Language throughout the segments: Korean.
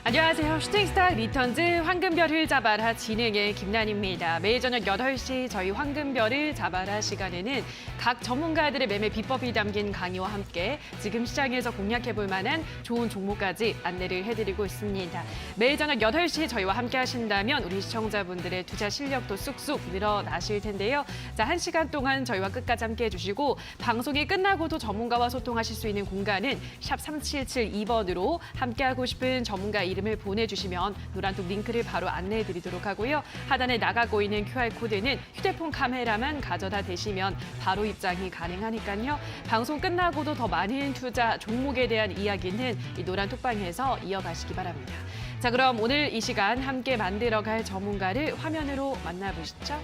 안녕하세요. 슈팅스타 리턴즈 황금별을 잡아라 진행의 김난입니다. 매일 저녁 8시 저희 황금별을 잡아라 시간에는 각 전문가들의 매매 비법이 담긴 강의와 함께 지금 시장에서 공략해볼 만한 좋은 종목까지 안내를 해드리고 있습니다. 매일 저녁 8시 저희와 함께 하신다면 우리 시청자분들의 투자 실력도 쑥쑥 늘어나실 텐데요. 자, 1시간 동안 저희와 끝까지 함께 해주시고 방송이 끝나고도 전문가와 소통하실 수 있는 공간은 샵 3772번으로 함께하고 싶은 전문가 이름을 보내주시면 노란톡 링크를 바로 안내해드리도록 하고요. 하단에 나가고 있는 QR코드는 휴대폰 카메라만 가져다 대시면 바로 입장이 가능하니까요. 방송 끝나고도 더 많은 투자 종목에 대한 이야기는 이 노란톡방에서 이어가시기 바랍니다. 자, 그럼 오늘 이 시간 함께 만들어갈 전문가를 화면으로 만나보시죠.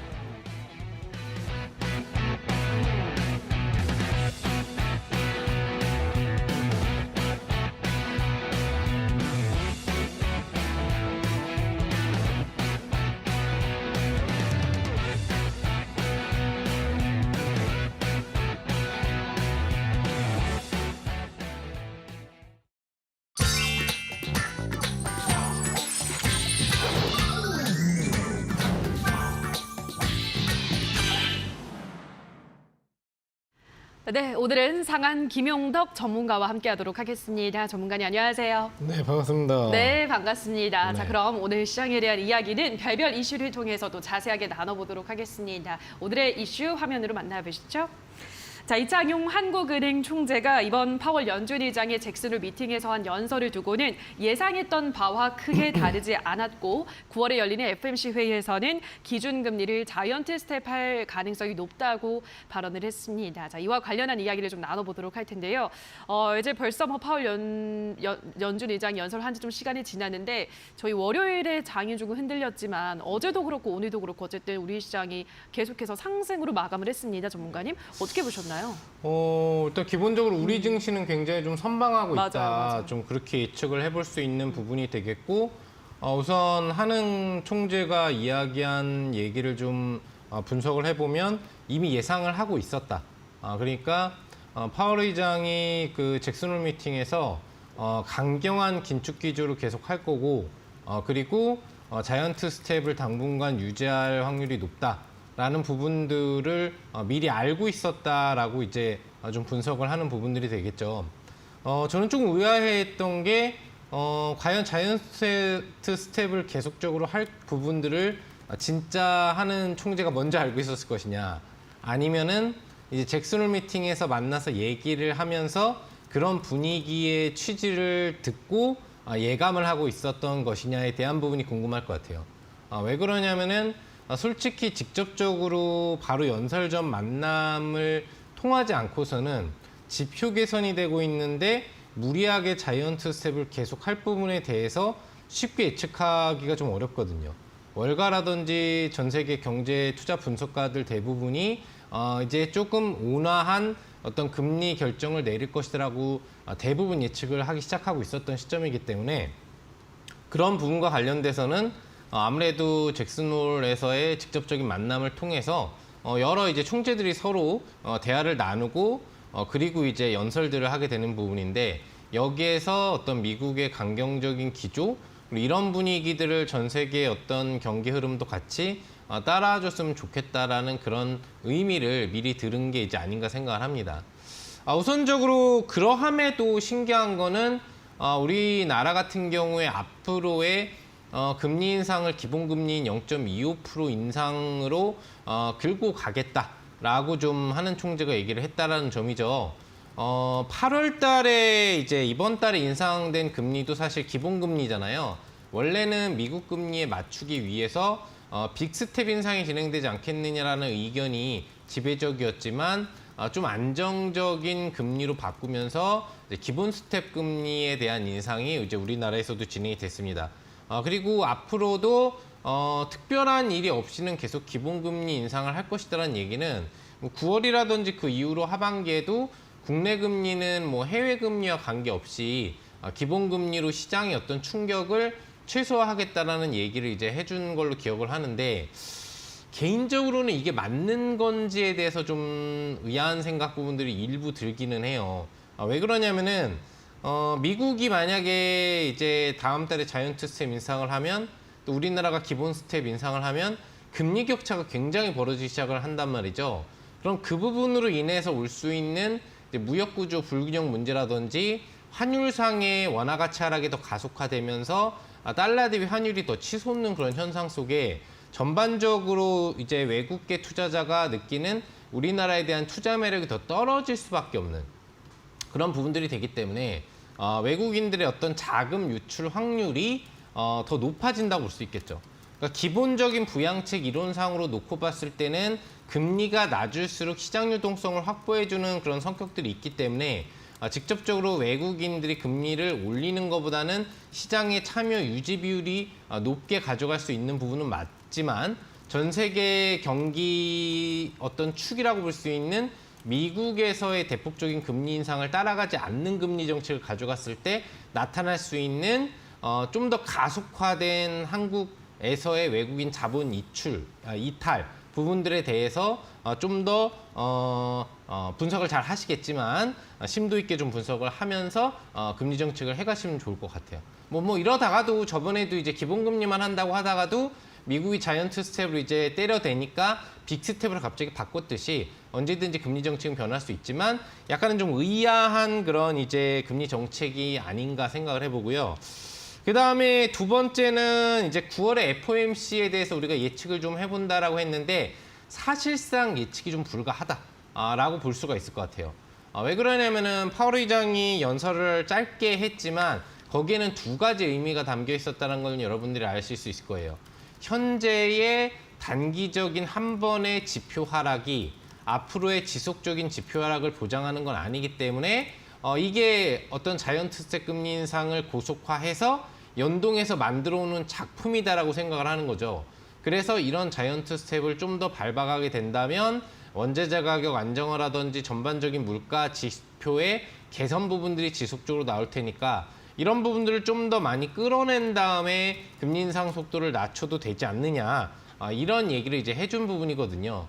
네, 오늘은 상한 김용덕 전문가와 함께하도록 하겠습니다. 전문가님 안녕하세요. 네, 반갑습니다. 네, 반갑습니다. 네. 자, 그럼 오늘 시장에 대한 이야기는 별별 이슈를 통해서도 자세하게 나눠보도록 하겠습니다. 오늘의 이슈 화면으로 만나보시죠. 자, 이창용 한국은행 총재가 이번 파월 연준 의장의 잭슨홀 미팅에서 한 연설을 두고는 예상했던 바와 크게 다르지 않았고 9월에 열리는 FOMC 회의에서는 기준금리를 자이언트 스텝할 가능성이 높다고 발언을 했습니다. 자, 이와 관련한 이야기를 좀 나눠보도록 할 텐데요. 이제 벌써 파월 연준 의장 연설한 지 좀 시간이 지났는데 저희 월요일에 장이 조금 흔들렸지만 어제도 그렇고 오늘도 그렇고 어쨌든 우리 시장이 계속해서 상승으로 마감을 했습니다. 전문가님 어떻게 보셨나요? 일단 기본적으로 우리 증시는 굉장히 좀 선방하고 있다. 맞아요. 좀 그렇게 예측을 해볼 수 있는 부분이 되겠고, 우선 한흥 총재가 이야기한 얘기를 좀 분석을 해보면 이미 예상을 하고 있었다. 그러니까 파월 의장이 그 잭슨홀 미팅에서 강경한 긴축 기조를 계속 할 거고, 그리고 자이언트 스텝을 당분간 유지할 확률이 높다. 라는 부분들을 미리 알고 있었다라고 이제 좀 분석을 하는 부분들이 되겠죠. 저는 조금 의아해했던 게 과연 자이언트 스텝을 계속적으로 할 부분들을 진짜 하는 총재가 먼저 알고 있었을 것이냐, 아니면은 이제 잭슨홀 미팅에서 만나서 얘기를 하면서 그런 분위기의 취지를 듣고 예감을 하고 있었던 것이냐에 대한 부분이 궁금할 것 같아요. 왜 그러냐면은 솔직히 직접적으로 바로 연설 전 만남을 통하지 않고서는 지표 개선이 되고 있는데 무리하게 자이언트 스텝을 계속 할 부분에 대해서 쉽게 예측하기가 좀 어렵거든요. 월가라든지 전 세계 경제 투자 분석가들 대부분이 이제 조금 온화한 어떤 금리 결정을 내릴 것이라고 대부분 예측을 하기 시작하고 있었던 시점이기 때문에 그런 부분과 관련돼서는 아무래도 잭슨홀에서의 직접적인 만남을 통해서 여러 이제 총재들이 서로 대화를 나누고 그리고 이제 연설들을 하게 되는 부분인데, 여기에서 어떤 미국의 강경적인 기조, 이런 분위기들을 전 세계의 어떤 경기 흐름도 같이 따라줬으면 좋겠다라는 그런 의미를 미리 들은 게 이제 아닌가 생각을 합니다. 우선적으로 그러함에도 신기한 거는 우리나라 같은 경우에 앞으로의 금리 인상을 기본금리인 0.25% 인상으로 긁고 가겠다라고 좀 하는 총재가 얘기를 했다라는 점이죠. 8월 달에 이제 이번 달에 인상된 금리도 사실 기본금리잖아요. 원래는 미국 금리에 맞추기 위해서 빅스텝 인상이 진행되지 않겠느냐라는 의견이 지배적이었지만 좀 안정적인 금리로 바꾸면서 이제 기본 스텝 금리에 대한 인상이 이제 우리나라에서도 진행이 됐습니다. 그리고 앞으로도 특별한 일이 없이는 계속 기본금리 인상을 할 것이다라는 얘기는 9월이라든지 그 이후로 하반기에도 국내 금리는 뭐 해외 금리와 관계없이 기본금리로 시장의 어떤 충격을 최소화하겠다라는 얘기를 이제 해준 걸로 기억을 하는데, 개인적으로는 이게 맞는 건지에 대해서 좀 의아한 생각 부분들이 일부 들기는 해요. 왜 그러냐면은 미국이 만약에 이제 다음 달에 자이언트 스텝 인상을 하면 또 우리나라가 기본 스텝 인상을 하면 금리 격차가 굉장히 벌어지기 시작을 한단 말이죠. 그럼 그 부분으로 인해서 올 수 있는 이제 무역구조 불균형 문제라든지 환율상의 원화 가치 하락이 더 가속화되면서 달러 대비 환율이 더 치솟는 그런 현상 속에 전반적으로 이제 외국계 투자자가 느끼는 우리나라에 대한 투자 매력이 더 떨어질 수밖에 없는 그런 부분들이 되기 때문에 외국인들의 어떤 자금 유출 확률이 더 높아진다고 볼 수 있겠죠. 그러니까 기본적인 부양책 이론상으로 놓고 봤을 때는 금리가 낮을수록 시장 유동성을 확보해주는 그런 성격들이 있기 때문에 직접적으로 외국인들이 금리를 올리는 것보다는 시장의 참여 유지 비율이 높게 가져갈 수 있는 부분은 맞지만 전 세계 경기 어떤 축이라고 볼 수 있는 미국에서의 대폭적인 금리 인상을 따라가지 않는 금리 정책을 가져갔을 때 나타날 수 있는 좀 더 가속화된 한국에서의 외국인 자본 이탈 부분들에 대해서 좀 더 분석을 잘 하시겠지만 심도 있게 좀 분석을 하면서 금리 정책을 해가시면 좋을 것 같아요. 뭐 이러다가도 저번에도 이제 기본금리만 한다고 하다가도 미국이 자이언트 스텝으로 이제 때려대니까 빅 스텝으로 갑자기 바꿨듯이 언제든지 금리 정책은 변할 수 있지만 약간은 좀 의아한 그런 이제 금리 정책이 아닌가 생각을 해보고요. 그 다음에 두 번째는 이제 9월에 FOMC에 대해서 우리가 예측을 좀 해본다라고 했는데 사실상 예측이 좀 불가하다라고 볼 수가 있을 것 같아요. 왜 그러냐면은 파월 의장이 연설을 짧게 했지만 거기에는 두 가지 의미가 담겨 있었다는 걸 여러분들이 아실 수 있을 거예요. 현재의 단기적인 한 번의 지표 하락이 앞으로의 지속적인 지표 하락을 보장하는 건 아니기 때문에 이게 어떤 자이언트 스텝 금리 인상을 고속화해서 연동해서 만들어 오는 작품이다라고 생각을 하는 거죠. 그래서 이런 자이언트 스텝을 좀 더 밟아가게 된다면 원재재 가격 안정화라든지 전반적인 물가 지표의 개선 부분들이 지속적으로 나올 테니까 이런 부분들을 좀 더 많이 끌어낸 다음에 금리 인상 속도를 낮춰도 되지 않느냐 이런 얘기를 이제 해준 부분이거든요.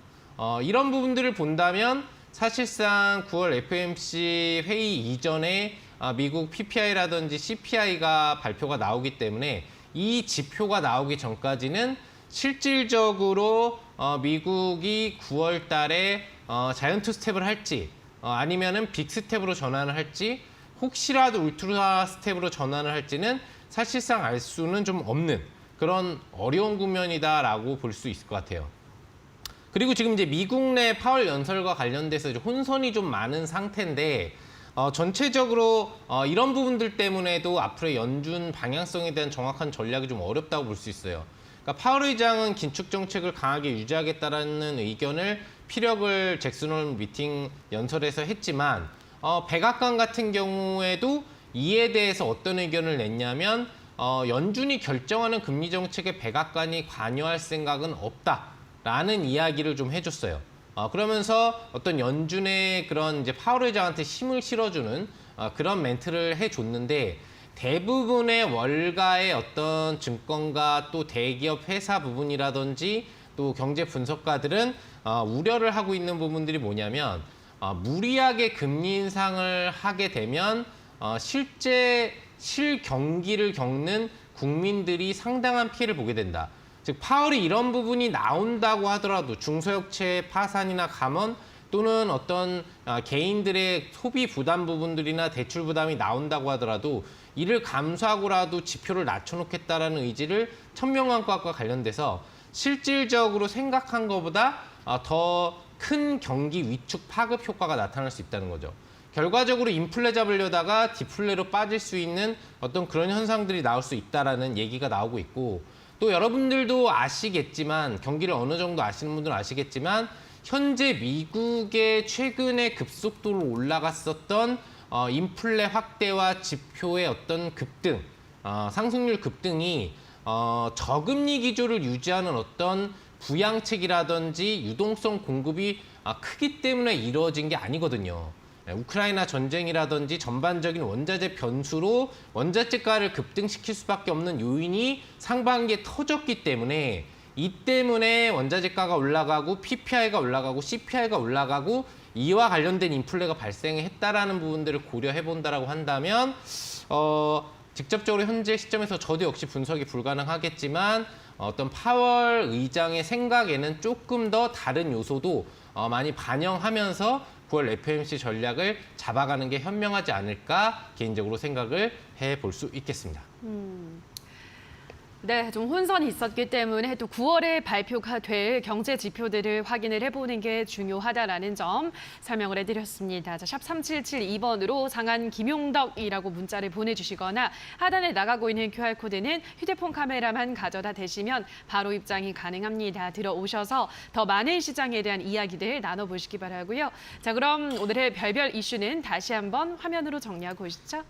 이런 부분들을 본다면 사실상 9월 FOMC 회의 이전에 미국 PPI라든지 CPI가 발표가 나오기 때문에 이 지표가 나오기 전까지는 실질적으로 미국이 9월 달에 자이언트 스텝을 할지 아니면은 빅 스텝으로 전환을 할지 혹시라도 울트라 스텝으로 전환을 할지는 사실상 알 수는 좀 없는 그런 어려운 국면이다라고 볼 수 있을 것 같아요. 그리고 지금 이제 미국 내 파월 연설과 관련돼서 이제 혼선이 좀 많은 상태인데 전체적으로 이런 부분들 때문에도 앞으로의 연준 방향성에 대한 정확한 전략이 좀 어렵다고 볼 수 있어요. 그러니까 파월 의장은 긴축 정책을 강하게 유지하겠다라는 의견을 피력을 잭슨홀 미팅 연설에서 했지만 백악관 같은 경우에도 이에 대해서 어떤 의견을 냈냐면 연준이 결정하는 금리 정책에 백악관이 관여할 생각은 없다라는 이야기를 좀 해줬어요. 그러면서 어떤 연준의 그런 이제 파월 의장한테 힘을 실어주는 그런 멘트를 해줬는데 대부분의 월가의 어떤 증권가 또 대기업 회사 부분이라든지 또 경제 분석가들은 우려를 하고 있는 부분들이 뭐냐면 무리하게 금리 인상을 하게 되면 실제 실경기를 겪는 국민들이 상당한 피해를 보게 된다. 즉 파월이 이런 부분이 나온다고 하더라도 중소업체 파산이나 감원 또는 어떤 개인들의 소비 부담 부분들이나 대출 부담이 나온다고 하더라도 이를 감수하고라도 지표를 낮춰놓겠다라는 의지를 천명한과학과 관련돼서 실질적으로 생각한 것보다 더 큰 경기 위축 파급 효과가 나타날 수 있다는 거죠. 결과적으로 인플레 잡으려다가 디플레로 빠질 수 있는 어떤 그런 현상들이 나올 수 있다라는 얘기가 나오고 있고 또 여러분들도 아시겠지만 경기를 어느 정도 아시는 분들은 아시겠지만 현재 미국의 최근에 급속도로 올라갔었던 인플레 확대와 지표의 어떤 급등, 상승률 급등이 저금리 기조를 유지하는 어떤 부양책이라든지 유동성 공급이 크기 때문에 이루어진 게 아니거든요. 우크라이나 전쟁이라든지 전반적인 원자재 변수로 원자재가를 급등시킬 수밖에 없는 요인이 상반기에 터졌기 때문에 이 때문에 원자재가가 올라가고 PPI가 올라가고 CPI가 올라가고 이와 관련된 인플레가 발생했다라는 부분들을 고려해 본다라고 한다면 직접적으로 현재 시점에서 저도 역시 분석이 불가능하겠지만 어떤 파월 의장의 생각에는 조금 더 다른 요소도 많이 반영하면서 9월 FOMC 전략을 잡아가는 게 현명하지 않을까 개인적으로 생각을 해볼 수 있겠습니다. 네, 좀 혼선이 있었기 때문에 또 9월에 발표가 될 경제 지표들을 확인을 해보는 게 중요하다라는 점 설명을 해드렸습니다. 자, 샵 3772번으로 상한 김용덕이라고 문자를 보내주시거나 하단에 나가고 있는 QR코드는 휴대폰 카메라만 가져다 대시면 바로 입장이 가능합니다. 들어오셔서 더 많은 시장에 대한 이야기들 나눠보시기 바라고요. 자, 그럼 오늘의 별별 이슈는 다시 한번 화면으로 정리하고 오시죠.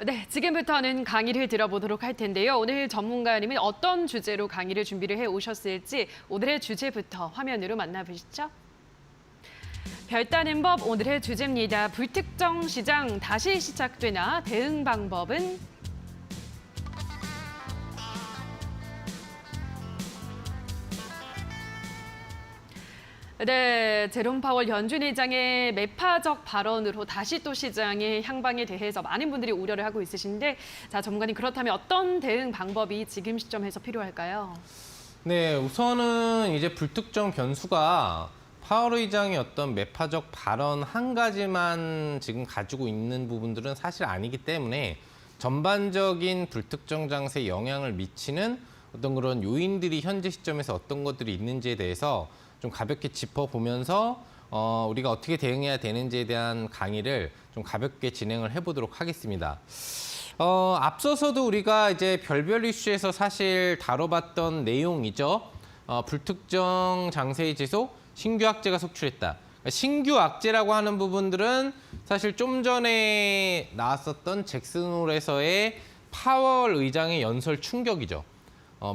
네, 지금부터는 강의를 들어보도록 할 텐데요. 오늘 전문가님은 어떤 주제로 강의를 준비를 해 오셨을지 오늘의 주제부터 화면으로 만나보시죠. 별다른 법 오늘의 주제입니다. 불특정 시장 다시 시작되나 대응 방법은? 네, 제롬 파월 연준 의장의 매파적 발언으로 다시 또 시장의 향방에 대해서 많은 분들이 우려를 하고 있으신데, 자, 전문가님 그렇다면 어떤 대응 방법이 지금 시점에서 필요할까요? 네, 우선은 이제 불특정 변수가 파월 의장의 어떤 매파적 발언 한 가지만 지금 가지고 있는 부분들은 사실 아니기 때문에 전반적인 불특정 장세에 영향을 미치는 어떤 그런 요인들이 현재 시점에서 어떤 것들이 있는지에 대해서 좀 가볍게 짚어보면서 우리가 어떻게 대응해야 되는지에 대한 강의를 좀 가볍게 진행을 해보도록 하겠습니다. 앞서서도 우리가 이제 별별 이슈에서 사실 다뤄봤던 내용이죠. 불특정 장세의 지속, 신규 악재가 속출했다. 신규 악재라고 하는 부분들은 사실 좀 전에 나왔었던 잭슨홀에서의 파월 의장의 연설 충격이죠.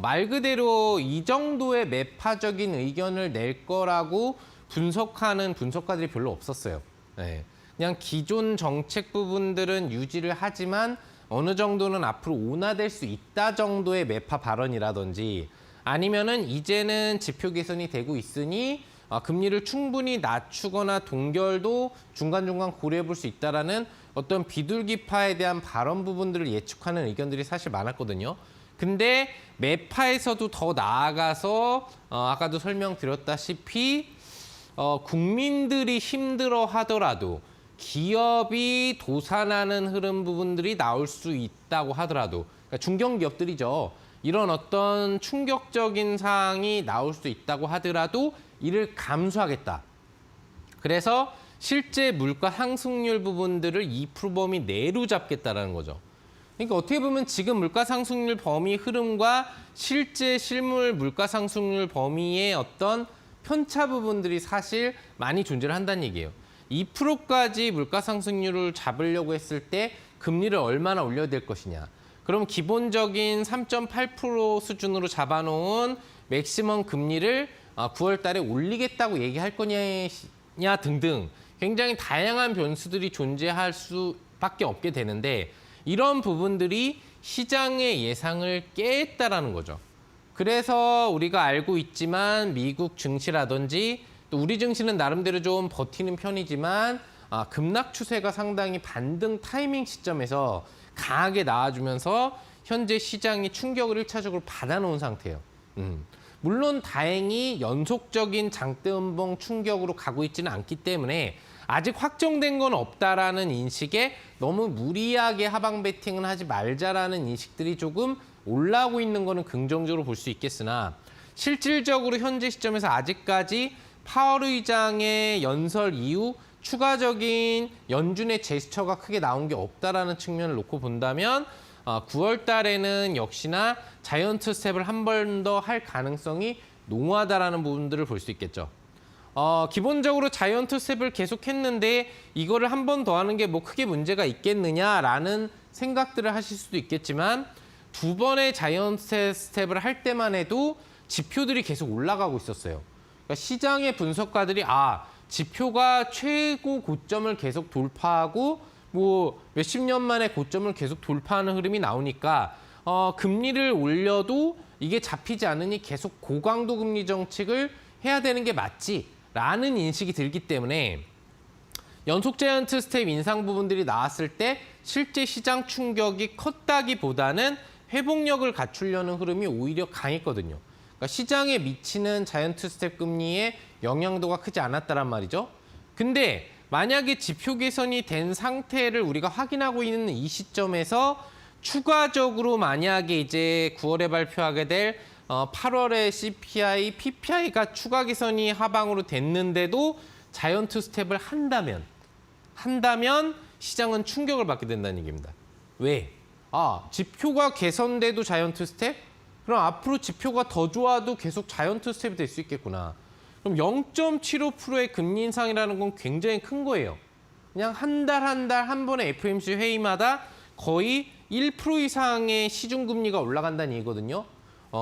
말 그대로 이 정도의 매파적인 의견을 낼 거라고 분석하는 분석가들이 별로 없었어요. 네. 그냥 기존 정책 부분들은 유지를 하지만 어느 정도는 앞으로 온화될 수 있다 정도의 매파 발언이라든지 아니면은 이제는 지표 개선이 되고 있으니 금리를 충분히 낮추거나 동결도 중간중간 고려해 볼 수 있다라는 어떤 비둘기파에 대한 발언 부분들을 예측하는 의견들이 사실 많았거든요. 근데 매파에서도 더 나아가서 아까도 설명드렸다시피 국민들이 힘들어 하더라도 기업이 도산하는 흐름 부분들이 나올 수 있다고 하더라도 그러니까 중견기업들이죠. 이런 어떤 충격적인 사항이 나올 수 있다고 하더라도 이를 감수하겠다. 그래서 실제 물가 상승률 부분들을 2% 범위 내로 잡겠다라는 거죠. 그러니까 어떻게 보면 지금 물가 상승률 범위 흐름과 실제 실물 물가 상승률 범위의 어떤 편차 부분들이 사실 많이 존재를 한다는 얘기예요. 2%까지 물가 상승률을 잡으려고 했을 때 금리를 얼마나 올려야 될 것이냐. 그럼 기본적인 3.8% 수준으로 잡아놓은 맥시멈 금리를 9월 달에 올리겠다고 얘기할 거냐 등등 굉장히 다양한 변수들이 존재할 수밖에 없게 되는데 이런 부분들이 시장의 예상을 깼다라는 거죠. 그래서 우리가 알고 있지만 미국 증시라든지 또 우리 증시는 나름대로 좀 버티는 편이지만 급락 추세가 상당히 반등 타이밍 시점에서 강하게 나와주면서 현재 시장이 충격을 1차적으로 받아놓은 상태예요. 물론 다행히 연속적인 장대 음봉 충격으로 가고 있지는 않기 때문에 아직 확정된 건 없다라는 인식에 너무 무리하게 하방 베팅은 하지 말자라는 인식들이 조금 올라오고 있는 거는 긍정적으로 볼 수 있겠으나 실질적으로 현재 시점에서 아직까지 파월 의장의 연설 이후 추가적인 연준의 제스처가 크게 나온 게 없다라는 측면을 놓고 본다면 9월 달에는 역시나 자이언트 스텝을 한 번 더 할 가능성이 농후하다라는 부분들을 볼 수 있겠죠. 기본적으로 자이언트 스텝을 계속했는데 이거를 한 번 더 하는 게 뭐 크게 문제가 있겠느냐라는 생각들을 하실 수도 있겠지만 두 번의 자이언트 스텝을 할 때만 해도 지표들이 계속 올라가고 있었어요. 그러니까 시장의 분석가들이 지표가 최고 고점을 계속 돌파하고 뭐 몇십 년 만에 고점을 계속 돌파하는 흐름이 나오니까 금리를 올려도 이게 잡히지 않으니 계속 고강도 금리 정책을 해야 되는 게 맞지라는 인식이 들기 때문에 연속 자이언트 스텝 인상 부분들이 나왔을 때 실제 시장 충격이 컸다기보다는 회복력을 갖추려는 흐름이 오히려 강했거든요. 그러니까 시장에 미치는 자이언트 스텝 금리의 영향도가 크지 않았다란 말이죠. 근데 만약에 지표 개선이 된 상태를 우리가 확인하고 있는 이 시점에서 추가적으로 만약에 이제 9월에 발표하게 될 8월에 CPI, PPI가 추가 개선이 하방으로 됐는데도 자이언트 스텝을 한다면 시장은 충격을 받게 된다는 얘기입니다. 왜? 지표가 개선돼도 자이언트 스텝? 그럼 앞으로 지표가 더 좋아도 계속 자이언트 스텝이 될 수 있겠구나. 그럼 0.75%의 금리 인상이라는 건 굉장히 큰 거예요. 그냥 한 달 한 번의 FOMC 회의마다 거의 1% 이상의 시중금리가 올라간다는 얘기거든요.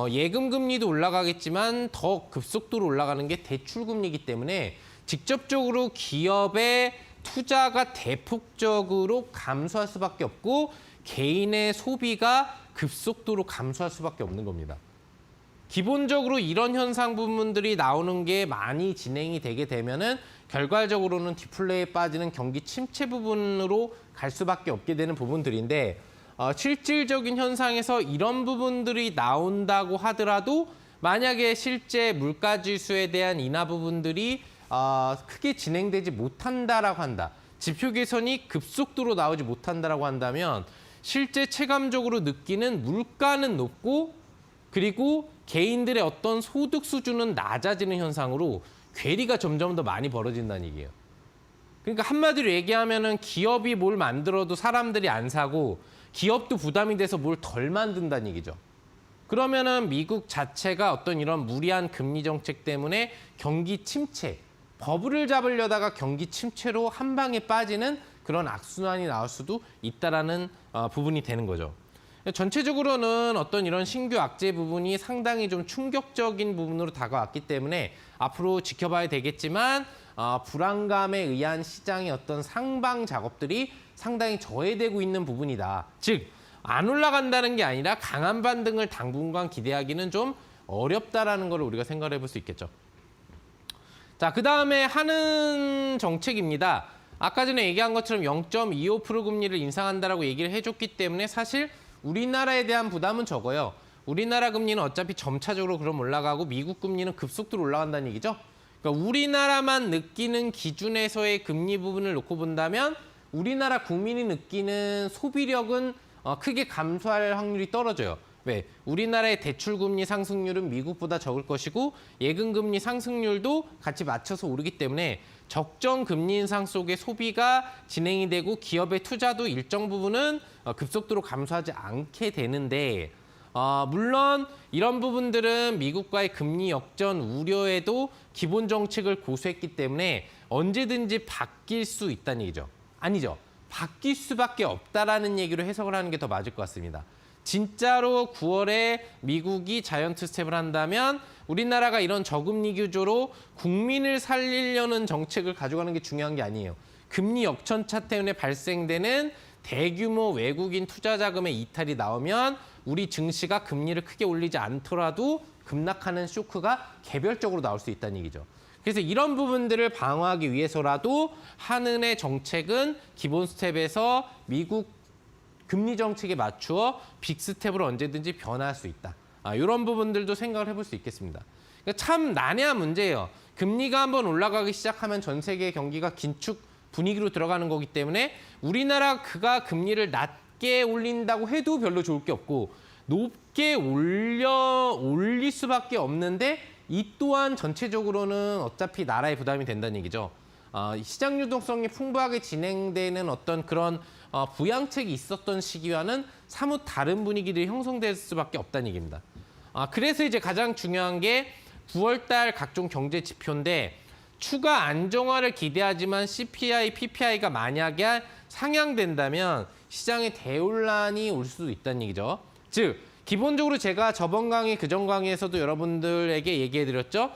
예금 금리도 올라가겠지만 더 급속도로 올라가는 게 대출금리이기 때문에 직접적으로 기업의 투자가 대폭적으로 감소할 수밖에 없고 개인의 소비가 급속도로 감소할 수밖에 없는 겁니다. 기본적으로 이런 현상 부분들이 나오는 게 많이 진행이 되게 되면은 결과적으로는 디플레이에 빠지는 경기 침체 부분으로 갈 수밖에 없게 되는 부분들인데 실질적인 현상에서 이런 부분들이 나온다고 하더라도 만약에 실제 물가지수에 대한 인하 부분들이 크게 진행되지 못한다라고 한다. 지표 개선이 급속도로 나오지 못한다라고 한다면 실제 체감적으로 느끼는 물가는 높고 그리고 개인들의 어떤 소득 수준은 낮아지는 현상으로 괴리가 점점 더 많이 벌어진다는 얘기예요. 그러니까 한마디로 얘기하면은 기업이 뭘 만들어도 사람들이 안 사고 기업도 부담이 돼서 뭘 덜 만든다는 얘기죠. 그러면은 미국 자체가 어떤 이런 무리한 금리 정책 때문에 경기 침체, 버블을 잡으려다가 경기 침체로 한 방에 빠지는 그런 악순환이 나올 수도 있다라는 부분이 되는 거죠. 전체적으로는 어떤 이런 신규 악재 부분이 상당히 좀 충격적인 부분으로 다가왔기 때문에 앞으로 지켜봐야 되겠지만 불안감에 의한 시장의 어떤 상방 작업들이 상당히 저해되고 있는 부분이다. 즉, 안 올라간다는 게 아니라 강한 반등을 당분간 기대하기는 좀 어렵다라는 걸 우리가 생각해 볼 수 있겠죠. 자, 그다음에 하는 정책입니다. 아까 전에 얘기한 것처럼 0.25% 금리를 인상한다라고 얘기를 해줬기 때문에 사실 우리나라에 대한 부담은 적어요. 우리나라 금리는 어차피 점차적으로 그럼 올라가고 미국 금리는 급속도로 올라간다는 얘기죠. 그러니까 우리나라만 느끼는 기준에서의 금리 부분을 놓고 본다면 우리나라 국민이 느끼는 소비력은 크게 감소할 확률이 떨어져요. 왜? 우리나라의 대출금리 상승률은 미국보다 적을 것이고 예금금리 상승률도 같이 맞춰서 오르기 때문에 적정 금리 인상 속에 소비가 진행이 되고 기업의 투자도 일정 부분은 급속도로 감소하지 않게 되는데 물론 이런 부분들은 미국과의 금리 역전 우려에도 기본 정책을 고수했기 때문에 언제든지 바뀔 수 있다는 얘기죠. 아니죠. 바뀔 수밖에 없다라는 얘기로 해석을 하는 게 더 맞을 것 같습니다. 진짜로 9월에 미국이 자이언트 스텝을 한다면 우리나라가 이런 저금리 규조로 국민을 살리려는 정책을 가져가는 게 중요한 게 아니에요. 금리 역전차 때문에 발생되는 대규모 외국인 투자 자금의 이탈이 나오면 우리 증시가 금리를 크게 올리지 않더라도 급락하는 쇼크가 개별적으로 나올 수 있다는 얘기죠. 그래서 이런 부분들을 방어하기 위해서라도 한은의 정책은 기본 스텝에서 미국 금리 정책에 맞추어 빅 스텝으로 언제든지 변화할 수 있다. 이런 부분들도 생각을 해볼 수 있겠습니다. 그러니까 참 난해한 문제예요. 금리가 한번 올라가기 시작하면 전 세계 경기가 긴축 분위기로 들어가는 거기 때문에 우리나라 그가 금리를 낮게 올린다고 해도 별로 좋을 게 없고 높게 올릴 수밖에 없는데 이 또한 전체적으로는 어차피 나라의 부담이 된다는 얘기죠. 시장 유동성이 풍부하게 진행되는 어떤 그런 부양책이 있었던 시기와는 사뭇 다른 분위기들이 형성될 수밖에 없다는 얘기입니다. 그래서 이제 가장 중요한 게 9월 달 각종 경제 지표인데 추가 안정화를 기대하지만 CPI, PPI가 만약에 상향된다면 시장에 대혼란이 올 수도 있다는 얘기죠. 즉, 기본적으로 제가 저번 강의, 그전 강의에서도 여러분들에게 얘기해드렸죠.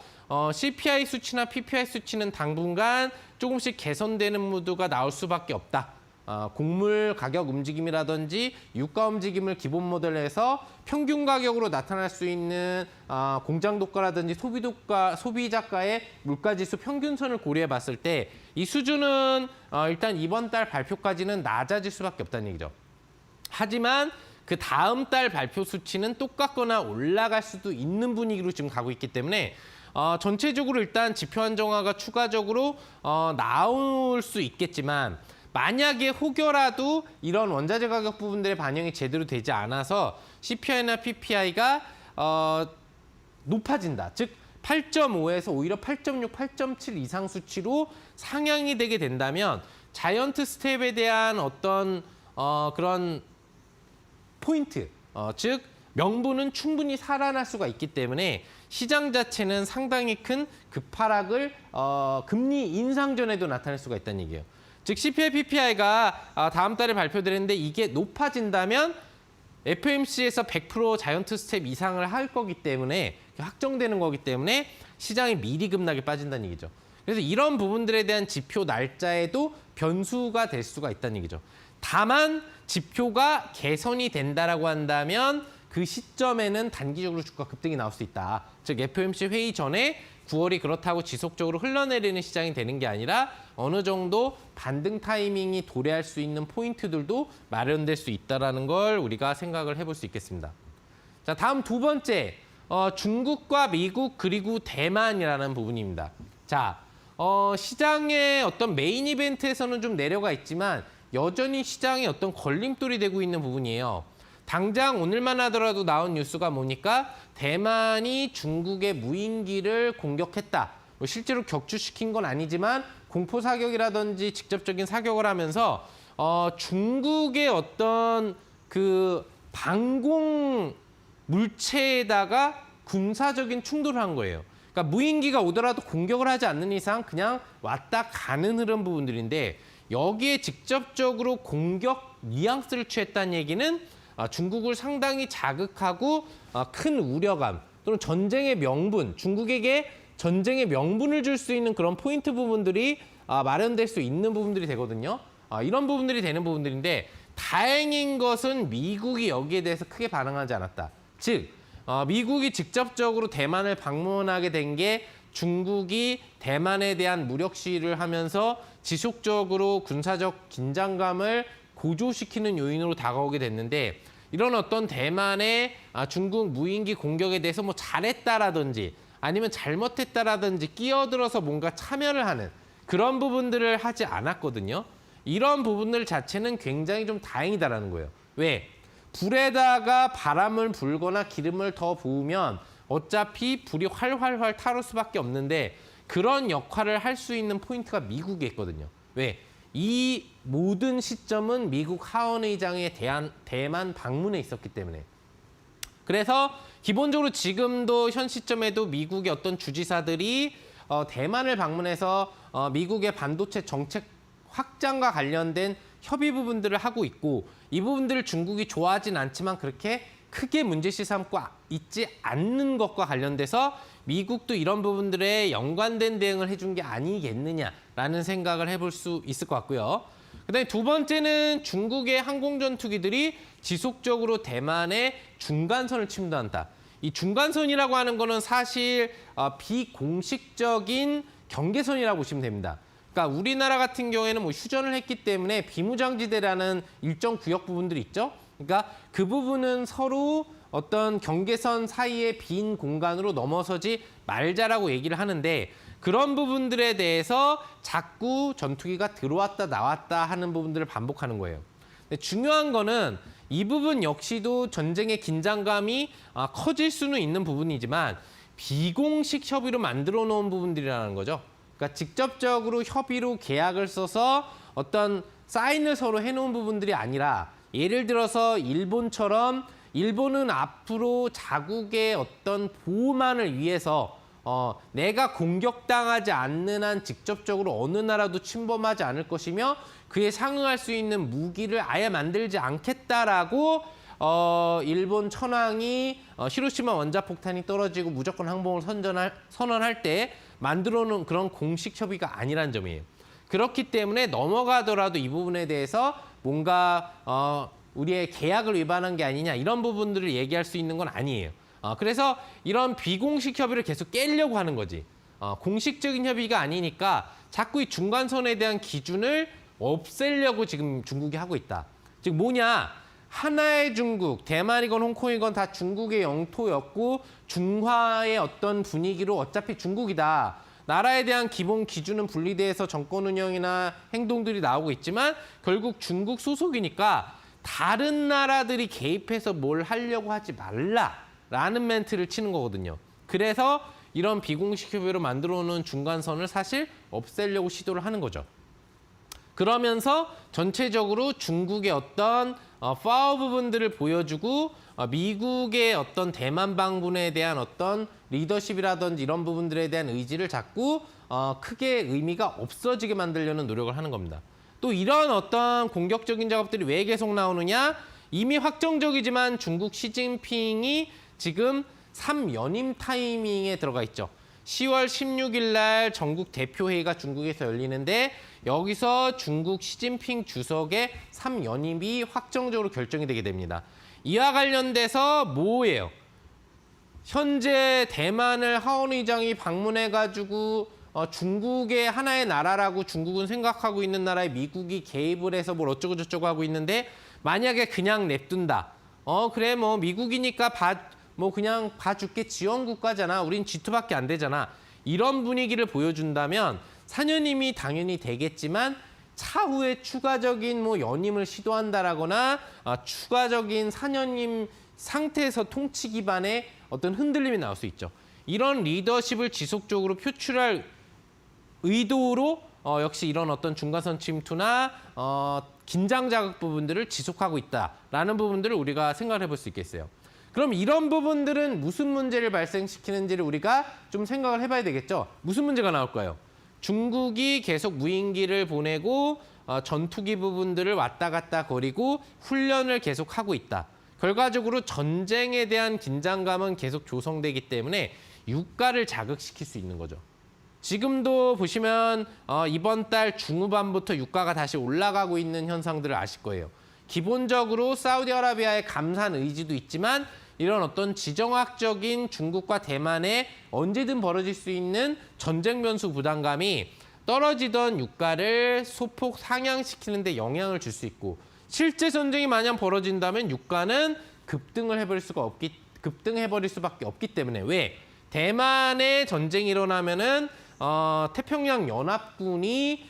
CPI 수치나 PPI 수치는 당분간 조금씩 개선되는 무드가 나올 수밖에 없다. 곡물 가격 움직임이라든지 유가 움직임을 기본 모델에서 평균 가격으로 나타날 수 있는 공장 독가라든지 소비자가의 물가지수 평균선을 고려해 봤을 때 이 수준은 일단 이번 달 발표까지는 낮아질 수밖에 없다는 얘기죠. 하지만 그 다음 달 발표 수치는 똑같거나 올라갈 수도 있는 분위기로 지금 가고 있기 때문에 전체적으로 일단 지표 안정화가 추가적으로 나올 수 있겠지만 만약에 혹여라도 이런 원자재 가격 부분들의 반영이 제대로 되지 않아서 CPI나 PPI가 높아진다. 즉 8.5에서 오히려 8.6, 8.7 이상 수치로 상향이 되게 된다면 자이언트 스텝에 대한 어떤 그런 포인트, 즉 명분은 충분히 살아날 수가 있기 때문에 시장 자체는 상당히 큰 급하락을 금리 인상 전에도 나타낼 수가 있다는 얘기예요. 즉 CPI, PPI가 다음 달에 발표되는데 이게 높아진다면 FOMC에서 100% 자이언트 스텝 이상을 할 거기 때문에 확정되는 거기 때문에 시장이 미리 급락에 빠진다는 얘기죠. 그래서 이런 부분들에 대한 지표 날짜에도 변수가 될 수가 있다는 얘기죠. 다만 지표가 개선이 된다라고 한다면 그 시점에는 단기적으로 주가 급등이 나올 수 있다. 즉 FOMC 회의 전에 9월이 그렇다고 지속적으로 흘러내리는 시장이 되는 게 아니라 어느 정도 반등 타이밍이 도래할 수 있는 포인트들도 마련될 수 있다는 걸 우리가 생각을 해볼 수 있겠습니다. 자, 다음 두 번째, 중국과 미국 그리고 대만이라는 부분입니다. 자, 시장의 어떤 메인 이벤트에서는 좀 내려가 있지만 여전히 시장의 어떤 걸림돌이 되고 있는 부분이에요. 당장 오늘만 하더라도 나온 뉴스가 뭐니까 대만이 중국의 무인기를 공격했다. 뭐 실제로 격추시킨 건 아니지만 공포 사격이라든지 직접적인 사격을 하면서 중국의 어떤 그 방공 물체에다가 군사적인 충돌을 한 거예요. 그러니까 무인기가 오더라도 공격을 하지 않는 이상 그냥 왔다 가는 흐름 부분들인데 여기에 직접적으로 공격 뉘앙스를 취했다는 얘기는 중국을 상당히 자극하고 큰 우려감 또는 전쟁의 명분, 중국에게 전쟁의 명분을 줄 수 있는 그런 포인트 부분들이 마련될 수 있는 부분들이 되거든요. 이런 부분들이 되는 부분들인데 다행인 것은 미국이 여기에 대해서 크게 반응하지 않았다. 즉 미국이 직접적으로 대만을 방문하게 된 게 중국이 대만에 대한 무력 시위를 하면서 지속적으로 군사적 긴장감을 고조시키는 요인으로 다가오게 됐는데 이런 어떤 대만의 중국 무인기 공격에 대해서 뭐 잘했다라든지 아니면 잘못했다라든지 끼어들어서 뭔가 참여를 하는 그런 부분들을 하지 않았거든요. 이런 부분들 자체는 굉장히 좀 다행이다라는 거예요. 왜? 불에다가 바람을 불거나 기름을 더 부으면 어차피 불이 활활활 타올 수밖에 없는데 그런 역할을 할 수 있는 포인트가 미국에 있거든요. 왜? 이 모든 시점은 미국 하원 의장의 대만 방문에 있었기 때문에. 그래서 기본적으로 지금도 현 시점에도 미국의 어떤 주지사들이 대만을 방문해서 미국의 반도체 정책 확장과 관련된 협의 부분들을 하고 있고 이 부분들을 중국이 좋아하진 않지만 그렇게 크게 문제시 삼고 있지 않는 것과 관련돼서 미국도 이런 부분들에 연관된 대응을 해준 게 아니겠느냐라는 생각을 해볼 수 있을 것 같고요. 그다음에 두 번째는 중국의 항공전투기들이 지속적으로 대만의 중간선을 침투한다. 이 중간선이라고 하는 거는 사실 비공식적인 경계선이라고 보시면 됩니다. 그러니까 우리나라 같은 경우에는 뭐 휴전을 했기 때문에 비무장지대라는 일정 구역 부분들이 있죠. 그러니까 그 부분은 서로 어떤 경계선 사이의 빈 공간으로 넘어서지 말자라고 얘기를 하는데 그런 부분들에 대해서 자꾸 전투기가 들어왔다 나왔다 하는 부분들을 반복하는 거예요. 근데 중요한 거는 이 부분 역시도 전쟁의 긴장감이 커질 수는 있는 부분이지만 비공식 협의로 만들어 놓은 부분들이라는 거죠. 그러니까 직접적으로 협의로 계약을 써서 어떤 사인을 서로 해놓은 부분들이 아니라 예를 들어서 일본처럼 일본은 앞으로 자국의 어떤 보호만을 위해서 내가 공격당하지 않는 한 직접적으로 어느 나라도 침범하지 않을 것이며 그에 상응할 수 있는 무기를 아예 만들지 않겠다라고 일본 천황이 히로시마 원자폭탄이 떨어지고 무조건 항복을 선언할 때 만들어놓은 그런 공식 협의가 아니란 점이에요. 그렇기 때문에 넘어가더라도 이 부분에 대해서 뭔가 우리의 계약을 위반한 게 아니냐 이런 부분들을 얘기할 수 있는 건 아니에요. 그래서 이런 비공식 협의를 계속 깨려고 하는 거지. 공식적인 협의가 아니니까 자꾸 이 중간선에 대한 기준을 없애려고 지금 중국이 하고 있다. 즉 뭐냐? 하나의 중국, 대만이건 홍콩이건 다 중국의 영토였고 중화의 어떤 분위기로 어차피 중국이다. 나라에 대한 기본 기준은 분리돼서 정권 운영이나 행동들이 나오고 있지만 결국 중국 소속이니까 다른 나라들이 개입해서 뭘 하려고 하지 말라라는 멘트를 치는 거거든요. 그래서 이런 비공식 협의로 만들어 놓은 중간선을 사실 없애려고 시도를 하는 거죠. 그러면서 전체적으로 중국의 어떤 파워 부분들을 보여주고 미국의 어떤 대만 방문에 대한 어떤 리더십이라든지 이런 부분들에 대한 의지를 자꾸 크게 의미가 없어지게 만들려는 노력을 하는 겁니다. 또 이런 어떤 공격적인 작업들이 왜 계속 나오느냐? 이미 확정적이지만 중국 시진핑이 지금 3연임 타이밍에 들어가 있죠. 10월 16일 날 전국 대표회의가 중국에서 열리는데 여기서 중국 시진핑 주석의 3연임이 확정적으로 결정이 되게 됩니다. 이와 관련돼서 뭐예요? 현재 대만을 하원 의장이 방문해가지고 중국의 하나의 나라라고 중국은 생각하고 있는 나라에 미국이 개입을 해서 뭘 어쩌고 저쩌고 하고 있는데 만약에 그냥 냅둔다. 그래 뭐 미국이니까 그냥 봐줄게 지원 국가잖아. 우린 G2밖에 안 되잖아. 이런 분위기를 보여준다면 4년임이 당연히 되겠지만 차후에 추가적인 연임을 시도한다라거나 추가적인 4년임 상태에서 통치 기반의 어떤 흔들림이 나올 수 있죠. 이런 리더십을 지속적으로 표출할 의도로 역시 이런 어떤 중간선 침투나 긴장 자극 부분들을 지속하고 있다라는 부분들을 우리가 생각을 해볼 수 있겠어요. 그럼 이런 부분들은 무슨 문제를 발생시키는지를 우리가 좀 생각을 해봐야 되겠죠. 무슨 문제가 나올까요? 중국이 계속 무인기를 보내고 전투기 부분들을 왔다 갔다 거리고 훈련을 계속 하고 있다. 결과적으로 전쟁에 대한 긴장감은 계속 조성되기 때문에 유가를 자극시킬 수 있는 거죠. 지금도 보시면 이번 달 중후반부터 유가가 다시 올라가고 있는 현상들을 아실 거예요. 기본적으로 사우디아라비아의 감산 의지도 있지만 이런 어떤 지정학적인 중국과 대만에 언제든 벌어질 수 있는 전쟁 변수 부담감이 떨어지던 유가를 소폭 상향시키는 데 영향을 줄 수 있고 실제 전쟁이 만약 벌어진다면 유가는 급등해버릴 수밖에 없기 때문에 왜? 대만의 전쟁이 일어나면은 태평양 연합군이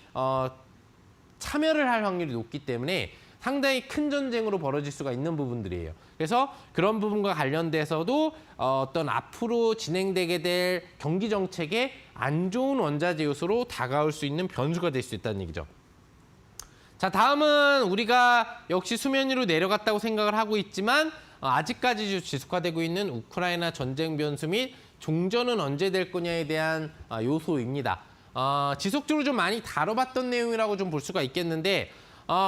참여를 할 확률이 높기 때문에 상당히 큰 전쟁으로 벌어질 수가 있는 부분들이에요. 그래서 그런 부분과 관련돼서도 어떤 앞으로 진행되게 될 경기 정책에 안 좋은 원자재 요소로 다가올 수 있는 변수가 될 수 있다는 얘기죠. 자, 다음은 우리가 역시 수면 위로 내려갔다고 생각을 하고 있지만 아직까지 지속화되고 있는 우크라이나 전쟁 변수 및 종전은 언제 될 거냐에 대한 요소입니다. 지속적으로 좀 많이 다뤄봤던 내용이라고 좀 볼 수가 있겠는데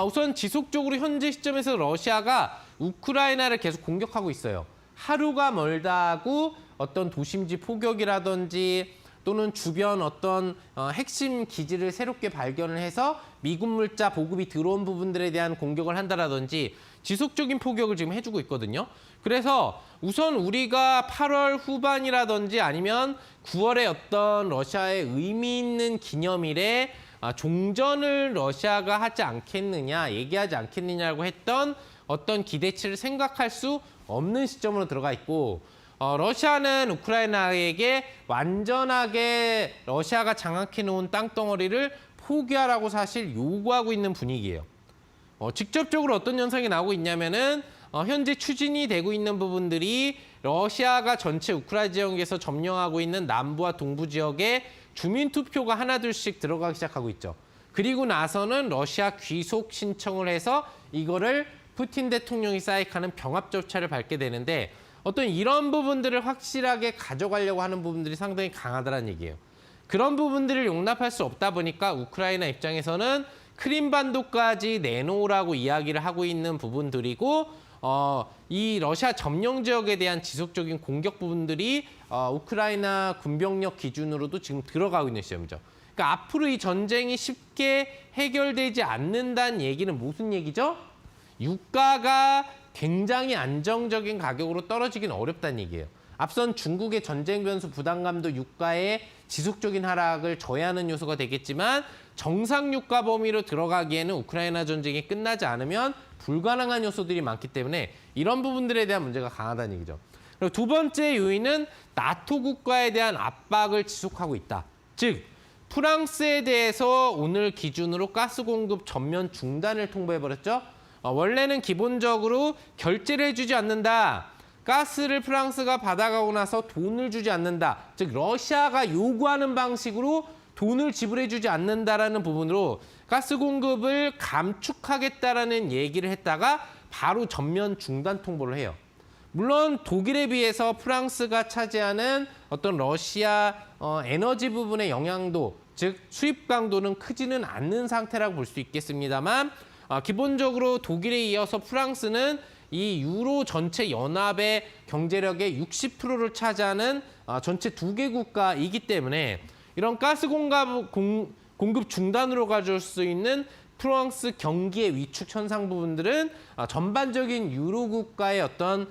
우선 지속적으로 현재 시점에서 러시아가 우크라이나를 계속 공격하고 있어요. 하루가 멀다 하고 어떤 도심지 포격이라든지 또는 주변 어떤 핵심 기지를 새롭게 발견을 해서 미군 물자 보급이 들어온 부분들에 대한 공격을 한다라든지 지속적인 포격을 지금 해주고 있거든요. 그래서 우선 우리가 8월 후반이라든지 아니면 9월에 어떤 러시아의 의미 있는 기념일에 종전을 러시아가 하지 않겠느냐, 얘기하지 않겠느냐고 했던 어떤 기대치를 생각할 수 없는 시점으로 들어가 있고, 러시아는 우크라이나에게 완전하게 러시아가 장악해 놓은 땅덩어리를 포기하라고 사실 요구하고 있는 분위기예요. 직접적으로 어떤 현상이 나오고 있냐면은 현재 추진이 되고 있는 부분들이 러시아가 전체 우크라이나 지역에서 점령하고 있는 남부와 동부 지역에 주민 투표가 하나둘씩 들어가기 시작하고 있죠. 그리고 나서는 러시아 귀속 신청을 해서 이거를 푸틴 대통령이 사익하는 병합 절차를 밟게 되는데, 어떤 이런 부분들을 확실하게 가져가려고 하는 부분들이 상당히 강하다는 얘기예요. 그런 부분들을 용납할 수 없다 보니까 우크라이나 입장에서는 크림반도까지 내놓으라고 이야기를 하고 있는 부분들이고, 이 러시아 점령 지역에 대한 지속적인 공격 부분들이 우크라이나 군병력 기준으로도 지금 들어가고 있는 시점이죠. 그러니까 앞으로 이 전쟁이 쉽게 해결되지 않는다는 얘기는 무슨 얘기죠? 유가가 굉장히 안정적인 가격으로 떨어지긴 어렵다는 얘기예요. 앞선 중국의 전쟁 변수 부담감도 유가의 지속적인 하락을 저해하는 요소가 되겠지만, 정상 유가 범위로 들어가기에는 우크라이나 전쟁이 끝나지 않으면 불가능한 요소들이 많기 때문에 이런 부분들에 대한 문제가 강하다는 얘기죠. 그리고 두 번째 요인은 나토 국가에 대한 압박을 지속하고 있다. 즉, 프랑스에 대해서 오늘 기준으로 가스 공급 전면 중단을 통보해버렸죠. 원래는 기본적으로 결제를 해주지 않는다. 가스를 프랑스가 받아가고 나서 돈을 주지 않는다. 즉 러시아가 요구하는 방식으로 돈을 지불해주지 않는다라는 부분으로 가스 공급을 감축하겠다라는 얘기를 했다가 바로 전면 중단 통보를 해요. 물론 독일에 비해서 프랑스가 차지하는 어떤 러시아 에너지 부분의 영향도, 즉 수입 강도는 크지는 않는 상태라고 볼 수 있겠습니다만, 기본적으로 독일에 이어서 프랑스는 이 유로 전체 연합의 경제력의 60%를 차지하는 전체 두 개 국가이기 때문에 이런 가스 공급 중단으로 가져올 수 있는 프랑스 경기의 위축 현상 부분들은 전반적인 유로 국가의 어떤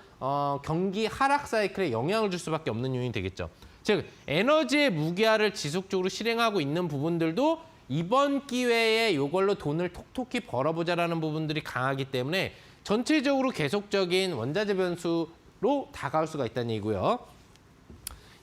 경기 하락 사이클에 영향을 줄 수밖에 없는 요인이 되겠죠. 즉 에너지의 무기화를 지속적으로 실행하고 있는 부분들도 이번 기회에 이걸로 돈을 톡톡히 벌어보자라는 부분들이 강하기 때문에 전체적으로 계속적인 원자재 변수로 다가올 수가 있다는 얘기고요.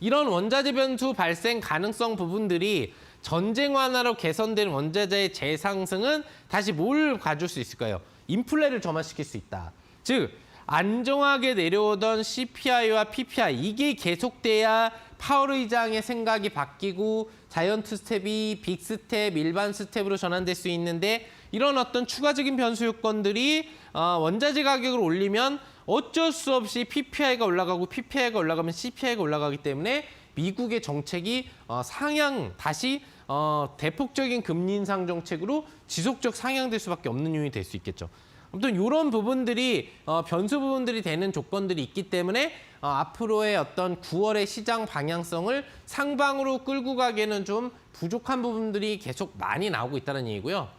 이런 원자재 변수 발생 가능성 부분들이 전쟁 완화로 개선된 원자재의 재상승은 다시 뭘 가져올 수 있을까요? 인플레를 점화시킬 수 있다. 즉 안정하게 내려오던 CPI와 PPI 이게 계속돼야 파월 의장의 생각이 바뀌고 자이언트 스텝이 빅 스텝, 일반 스텝으로 전환될 수 있는데, 이런 어떤 추가적인 변수 요건들이 원자재 가격을 올리면 어쩔 수 없이 PPI가 올라가고 PPI가 올라가면 CPI가 올라가기 때문에 미국의 정책이 다시 대폭적인 금리 인상 정책으로 지속적 상향될 수밖에 없는 요인이 될 수 있겠죠. 아무튼 이런 부분들이 변수 부분들이 되는 조건들이 있기 때문에 앞으로의 어떤 9월의 시장 방향성을 상방으로 끌고 가기에는 좀 부족한 부분들이 계속 많이 나오고 있다는 얘기고요.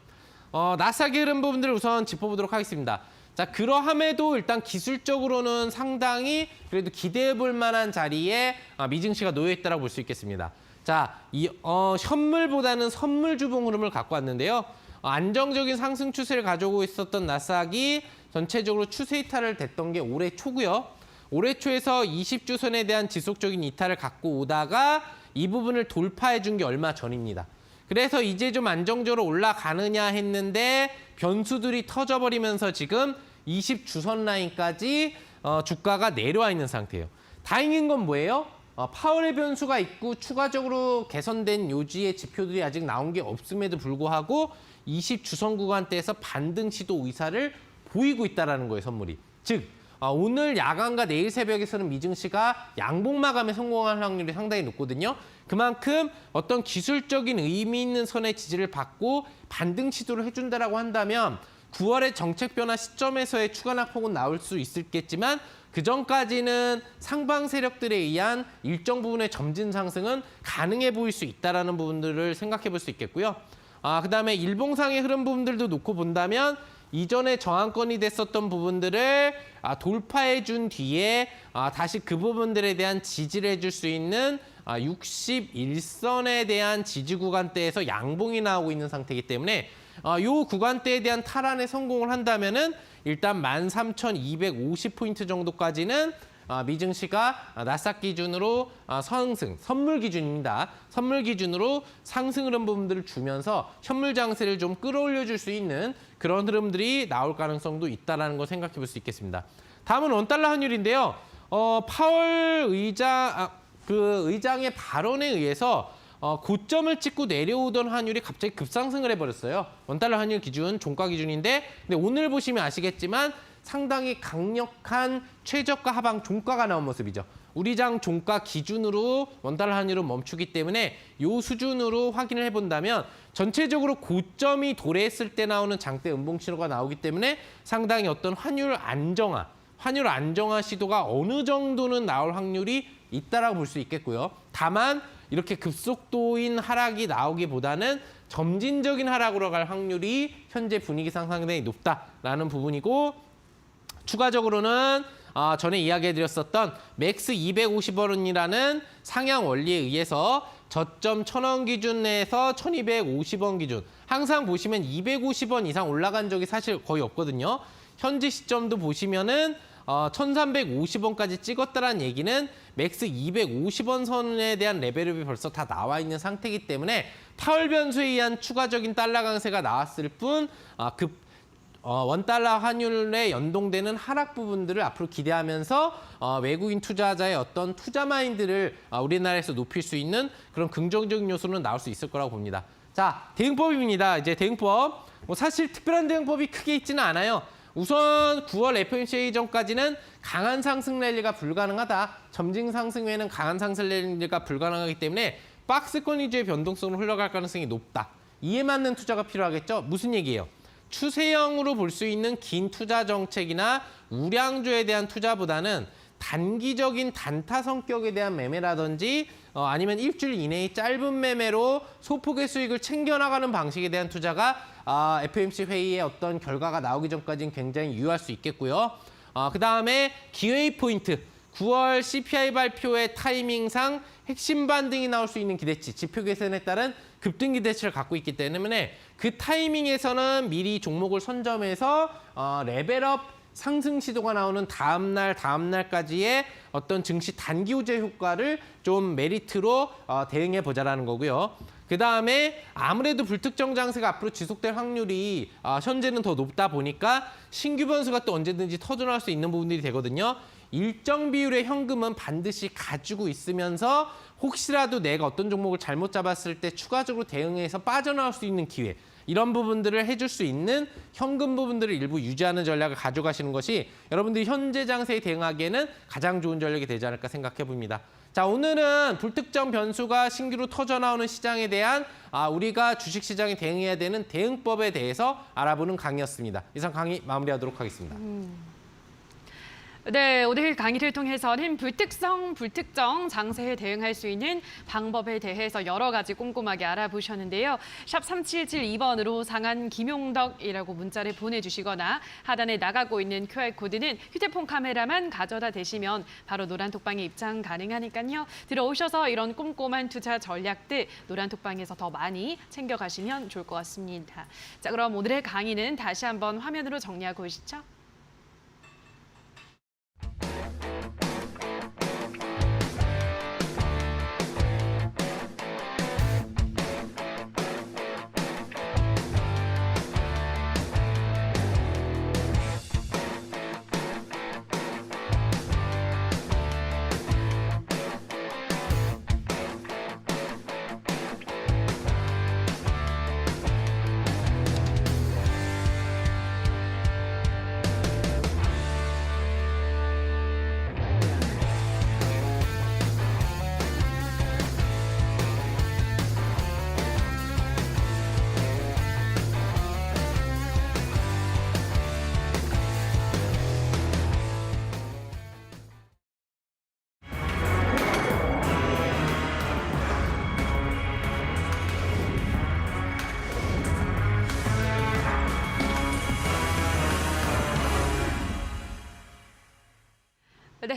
나스닥의 흐름 부분들을 우선 짚어보도록 하겠습니다. 자, 그러함에도 일단 기술적으로는 상당히 그래도 기대해 볼 만한 자리에 미증시가 놓여 있다고 볼 수 있겠습니다. 자, 현물보다는 선물 주봉 흐름을 갖고 왔는데요. 안정적인 상승 추세를 가져오고 있었던 나스닥이 전체적으로 추세 이탈을 됐던 게 올해 초고요. 올해 초에서 20주선에 대한 지속적인 이탈을 갖고 오다가 이 부분을 돌파해 준 게 얼마 전입니다. 그래서 이제 좀 안정적으로 올라가느냐 했는데 변수들이 터져버리면서 지금 20주선 라인까지 주가가 내려와 있는 상태예요. 다행인 건 뭐예요? 파월의 변수가 있고 추가적으로 개선된 요지의 지표들이 아직 나온 게 없음에도 불구하고 20주선 구간대에서 반등 시도 의사를 보이고 있다는 거예요, 선물이. 즉 오늘 야간과 내일 새벽에서는 미증시가 양봉 마감에 성공할 확률이 상당히 높거든요. 그만큼 어떤 기술적인 의미 있는 선의 지지를 받고 반등 시도를 해준다라고 한다면 9월의 정책 변화 시점에서의 추가 낙폭은 나올 수 있겠지만 그 전까지는 상방 세력들에 의한 일정 부분의 점진 상승은 가능해 보일 수 있다는 부분들을 생각해 볼 수 있겠고요. 그다음에 일봉상의 흐름 부분들도 놓고 본다면 이전에 저항권이 됐었던 부분들을 돌파해 준 뒤에 다시 그 부분들에 대한 지지를 해줄 수 있는 61선에 대한 지지 구간대에서 양봉이 나오고 있는 상태이기 때문에 이 구간대에 대한 탈환에 성공을 한다면은 일단 13,250포인트 정도까지는 미증시가 나스닥 기준으로 상승, 선물 기준입니다. 선물 기준으로 상승 흐름 부분들을 주면서 현물 장세를 좀 끌어올려 줄 수 있는 그런 흐름들이 나올 가능성도 있다는 걸 생각해 볼 수 있겠습니다. 다음은 원달러 환율인데요. 파월 의장의 발언에 의해서 고점을 찍고 내려오던 환율이 갑자기 급상승을 해버렸어요. 원달러 환율 기준, 종가 기준인데 근데 오늘 보시면 아시겠지만 상당히 강력한 최저가 하방 종가가 나온 모습이죠. 우리장 종가 기준으로 원달러 환율은 멈추기 때문에 이 수준으로 확인을 해본다면 전체적으로 고점이 도래했을 때 나오는 장대 음봉 신호가 나오기 때문에 상당히 어떤 환율 안정화 시도가 어느 정도는 나올 확률이 있다라고 볼 수 있겠고요. 다만 이렇게 급속도인 하락이 나오기보다는 점진적인 하락으로 갈 확률이 현재 분위기상 상당히 높다라는 부분이고 추가적으로는 전에 이야기해드렸었던 맥스 250원이라는 상향 원리에 의해서 저점 1,000원 기준 내에서 1,250원 기준 항상 보시면 250원 이상 올라간 적이 사실 거의 없거든요. 현재 시점도 보시면은 1,350원까지 찍었다는 얘기는 맥스 250원 선에 대한 레벨업이 벌써 다 나와 있는 상태이기 때문에 파월 변수에 의한 추가적인 달러 강세가 나왔을 뿐 원달러 환율에 연동되는 하락 부분들을 앞으로 기대하면서 외국인 투자자의 어떤 투자 마인드를 우리나라에서 높일 수 있는 그런 긍정적인 요소는 나올 수 있을 거라고 봅니다. 자, 대응법입니다. 이제 대응법. 사실 특별한 대응법이 크게 있지는 않아요. 우선 9월 FOMC 전까지는 강한 상승 랠리가 불가능하다. 점진 상승 외에는 강한 상승 랠리가 불가능하기 때문에 박스권 위주의 변동성으로 흘러갈 가능성이 높다. 이에 맞는 투자가 필요하겠죠. 무슨 얘기예요? 추세형으로 볼 수 있는 긴 투자 정책이나 우량주에 대한 투자보다는 단기적인 단타 성격에 대한 매매라든지 아니면 일주일 이내의 짧은 매매로 소폭의 수익을 챙겨나가는 방식에 대한 투자가 FOMC 회의의 어떤 결과가 나오기 전까지는 굉장히 유효할 수 있겠고요. 그다음에 기회의 포인트. 9월 CPI 발표의 타이밍상 핵심 반등이 나올 수 있는 기대치, 지표 개선에 따른 급등 기대치를 갖고 있기 때문에 그 타이밍에서는 미리 종목을 선점해서 레벨업 상승 시도가 나오는 다음날까지의 어떤 증시 단기 우제 효과를 좀 메리트로 대응해 보자라는 거고요. 그다음에 아무래도 불특정 장세가 앞으로 지속될 확률이 현재는 더 높다 보니까 신규 변수가 또 언제든지 터져나올 수 있는 부분들이 되거든요. 일정 비율의 현금은 반드시 가지고 있으면서 혹시라도 내가 어떤 종목을 잘못 잡았을 때 추가적으로 대응해서 빠져나올 수 있는 기회 이런 부분들을 해줄 수 있는 현금 부분들을 일부 유지하는 전략을 가져가시는 것이 여러분들이 현재 장세에 대응하기에는 가장 좋은 전략이 되지 않을까 생각해 봅니다. 자, 오늘은 불특정 변수가 신규로 터져나오는 시장에 대한 우리가 주식시장에 대응해야 되는 대응법에 대해서 알아보는 강의였습니다. 이상 강의 마무리하도록 하겠습니다. 네, 오늘 강의를 통해서는 불특정 장세에 대응할 수 있는 방법에 대해서 여러 가지 꼼꼼하게 알아보셨는데요. 샵 3772번으로 상한 김용덕이라고 문자를 보내주시거나 하단에 나가고 있는 QR코드는 휴대폰 카메라만 가져다 대시면 바로 노란톡방에 입장 가능하니까요. 들어오셔서 이런 꼼꼼한 투자 전략들 노란톡방에서 더 많이 챙겨가시면 좋을 것 같습니다. 자, 그럼 오늘의 강의는 다시 한번 화면으로 정리하고 오시죠.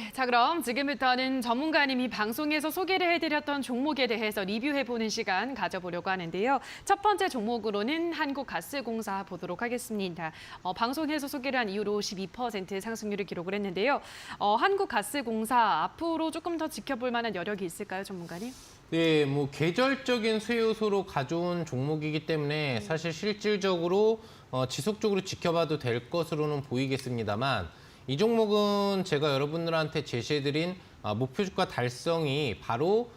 네, 자 그럼 지금부터는 전문가님이 방송에서 소개를 해드렸던 종목에 대해서 리뷰해보는 시간 가져보려고 하는데요. 첫 번째 종목으로는 한국가스공사 보도록 하겠습니다. 방송에서 소개를 한 이후로 12% 상승률을 기록을 했는데요. 한국가스공사 앞으로 조금 더 지켜볼 만한 여력이 있을까요, 전문가님? 네, 뭐 계절적인 수요 요소로 가져온 종목이기 때문에 사실 실질적으로 지속적으로 지켜봐도 될 것으로는 보이겠습니다만 이 종목은 제가 여러분들한테 제시해드린 목표 주가 달성이 바로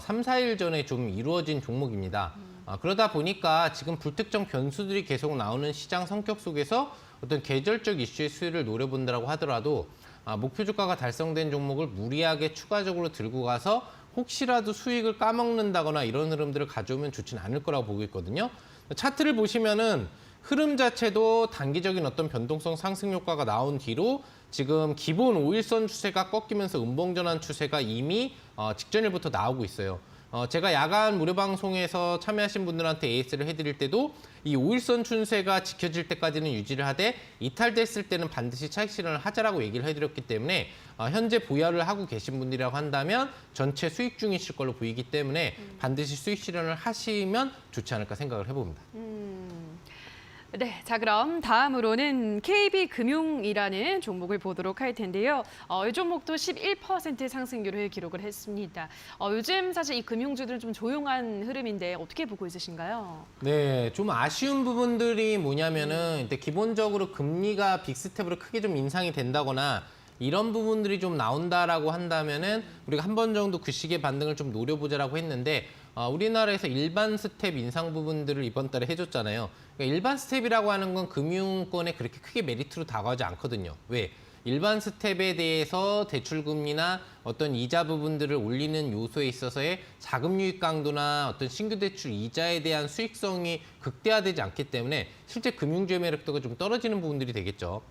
3, 4일 전에 좀 이루어진 종목입니다. 그러다 보니까 지금 불특정 변수들이 계속 나오는 시장 성격 속에서 어떤 계절적 이슈의 수요를 노려본다고 하더라도 목표 주가가 달성된 종목을 무리하게 추가적으로 들고 가서 혹시라도 수익을 까먹는다거나 이런 흐름들을 가져오면 좋지는 않을 거라고 보고 있거든요. 차트를 보시면은 흐름 자체도 단기적인 어떤 변동성 상승 효과가 나온 뒤로 지금 기본 5일선 추세가 꺾이면서 음봉전환 추세가 이미 직전일부터 나오고 있어요. 제가 야간 무료 방송에서 참여하신 분들한테 AS를 해드릴 때도 이 5일선 추세가 지켜질 때까지는 유지를 하되 이탈됐을 때는 반드시 차익 실현을 하자라고 얘기를 해드렸기 때문에 현재 보유를 하고 계신 분들이라고 한다면 전체 수익 중이실 걸로 보이기 때문에 반드시 수익 실현을 하시면 좋지 않을까 생각을 해봅니다. 네, 자 그럼 다음으로는 KB금융이라는 종목을 보도록 할 텐데요. 이 종목도 11% 상승률을 기록을 했습니다. 요즘 사실 이 금융주들은 좀 조용한 흐름인데 어떻게 보고 있으신가요? 네, 좀 아쉬운 부분들이 뭐냐면은 일단 기본적으로 금리가 빅스텝으로 크게 좀 인상이 된다거나 이런 부분들이 좀 나온다라고 한다면은 우리가 한 번 정도 그 시기의 반등을 좀 노려보자라고 했는데 우리나라에서 일반 스텝 인상 부분들을 이번 달에 해줬잖아요. 그러니까 일반 스텝이라고 하는 건 금융권에 그렇게 크게 메리트로 다가오지 않거든요. 왜? 일반 스텝에 대해서 대출금리나 어떤 이자 부분들을 올리는 요소에 있어서의 자금 유입 강도나 어떤 신규 대출 이자에 대한 수익성이 극대화되지 않기 때문에 실제 금융주의 매력도가 좀 떨어지는 부분들이 되겠죠.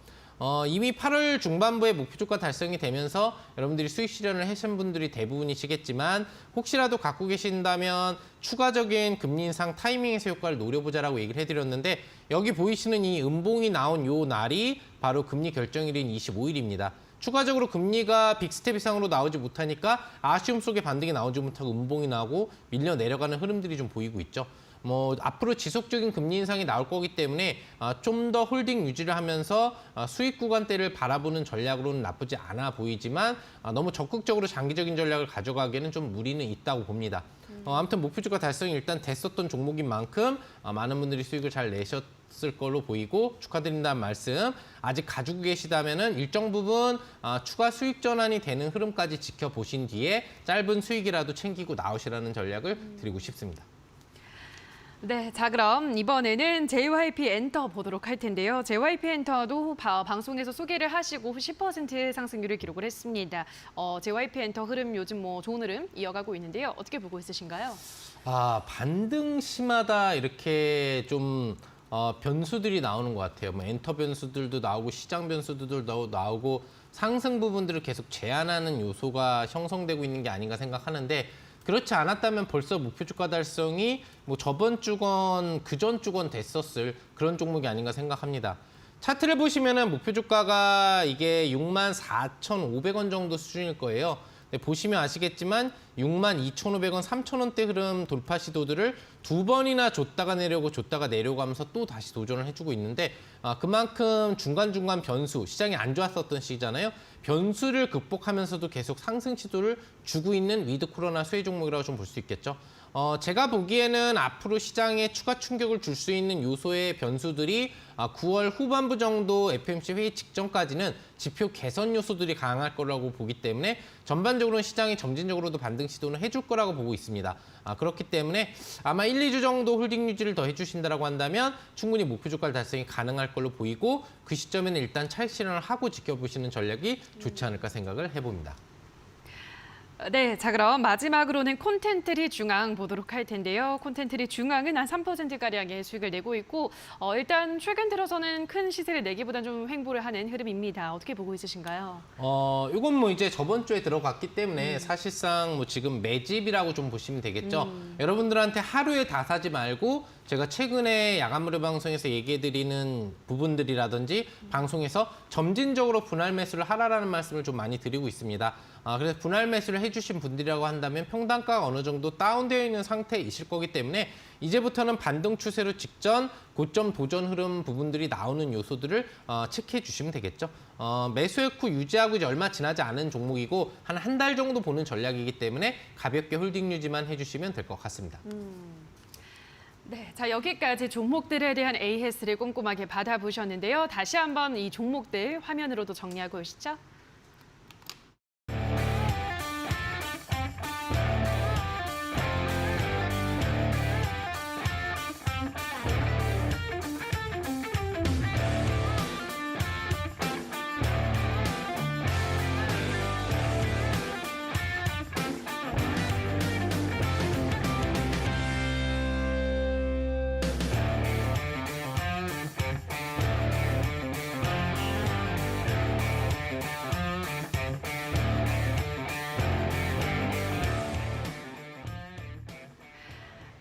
이미 8월 중반부에 목표 주가 달성이 되면서 여러분들이 수익 실현을 하신 분들이 대부분이시겠지만 혹시라도 갖고 계신다면 추가적인 금리 인상 타이밍에서 효과를 노려보자라고 얘기를 해드렸는데 여기 보이시는 이 음봉이 나온 요 날이 바로 금리 결정일인 25일입니다. 추가적으로 금리가 빅스텝 이상으로 나오지 못하니까 아쉬움 속에 반등이 나오지 못하고 음봉이 나오고 밀려 내려가는 흐름들이 좀 보이고 있죠. 뭐 앞으로 지속적인 금리 인상이 나올 거기 때문에 좀 더 홀딩 유지를 하면서 수익 구간대를 바라보는 전략으로는 나쁘지 않아 보이지만 너무 적극적으로 장기적인 전략을 가져가기에는 좀 무리는 있다고 봅니다. 아무튼 목표 주가 달성이 일단 됐었던 종목인 만큼 많은 분들이 수익을 잘 내셨을 걸로 보이고 축하드린다는 말씀. 아직 가지고 계시다면은 일정 부분 추가 수익 전환이 되는 흐름까지 지켜보신 뒤에 짧은 수익이라도 챙기고 나오시라는 전략을 드리고 싶습니다. 네, 자 그럼 이번에는 JYP 엔터 보도록 할 텐데요. JYP 엔터도 방송에서 소개를 하시고 10% 상승률을 기록을 했습니다. JYP 엔터 흐름 요즘 뭐 좋은 흐름 이어가고 있는데요. 어떻게 보고 있으신가요? 반등 심하다 이렇게 좀 변수들이 나오는 것 같아요. 뭐 엔터 변수들도 나오고 시장 변수들도 나오고 상승 부분들을 계속 제한하는 요소가 형성되고 있는 게 아닌가 생각하는데 그렇지 않았다면 벌써 목표 주가 달성이 뭐 저번 주건 그전 주건 됐었을 그런 종목이 아닌가 생각합니다. 차트를 보시면은 목표 주가가 이게 64,500원 정도 수준일 거예요. 네, 보시면 아시겠지만 62,500원, 3,000원대 흐름 돌파 시도들을 두 번이나 줬다가 내려오고 줬다가 내려가면서 또 다시 도전을 해주고 있는데 그만큼 중간중간 변수, 시장이 안 좋았었던 시기잖아요. 변수를 극복하면서도 계속 상승 시도를 주고 있는 위드 코로나 수혜 종목이라고 좀 볼 수 있겠죠. 제가 보기에는 앞으로 시장에 추가 충격을 줄 수 있는 요소의 변수들이 9월 후반부 정도 FOMC 회의 직전까지는 지표 개선 요소들이 강할 거라고 보기 때문에 전반적으로는 시장이 점진적으로도 반등 시도는 해줄 거라고 보고 있습니다. 그렇기 때문에 아마 1, 2주 정도 홀딩 유지를 더 해주신다고 한다면 충분히 목표 주가 달성이 가능할 걸로 보이고 그 시점에는 일단 차익 실현을 하고 지켜보시는 전략이 좋지 않을까 생각을 해봅니다. 네, 자 그럼 마지막으로는 콘텐트리 중앙 보도록 할 텐데요. 콘텐트리 중앙은 한 3%가량의 수익을 내고 있고 일단 최근 들어서는 큰 시세를 내기보다는 좀 횡보를 하는 흐름입니다. 어떻게 보고 있으신가요? 이건 뭐 이제 저번 주에 들어갔기 때문에 사실상 뭐 지금 매집이라고 좀 보시면 되겠죠. 여러분들한테 하루에 다 사지 말고 제가 최근에 야간무료 방송에서 얘기해드리는 부분들이라든지 방송에서 점진적으로 분할 매수를 하라라는 말씀을 좀 많이 드리고 있습니다. 그래서 분할 매수를 해주신 분들이라고 한다면 평단가가 어느 정도 다운되어 있는 상태이실 거기 때문에 이제부터는 반등 추세로 직전 고점 도전 흐름 부분들이 나오는 요소들을 체크해 주시면 되겠죠. 매수액 후 유지하고 이제 얼마 지나지 않은 종목이고 한 달 정도 보는 전략이기 때문에 가볍게 홀딩 유지만 해주시면 될 것 같습니다. 네, 자 여기까지 종목들에 대한 AS를 꼼꼼하게 받아보셨는데요. 다시 한번 이 종목들 화면으로도 정리하고 오시죠.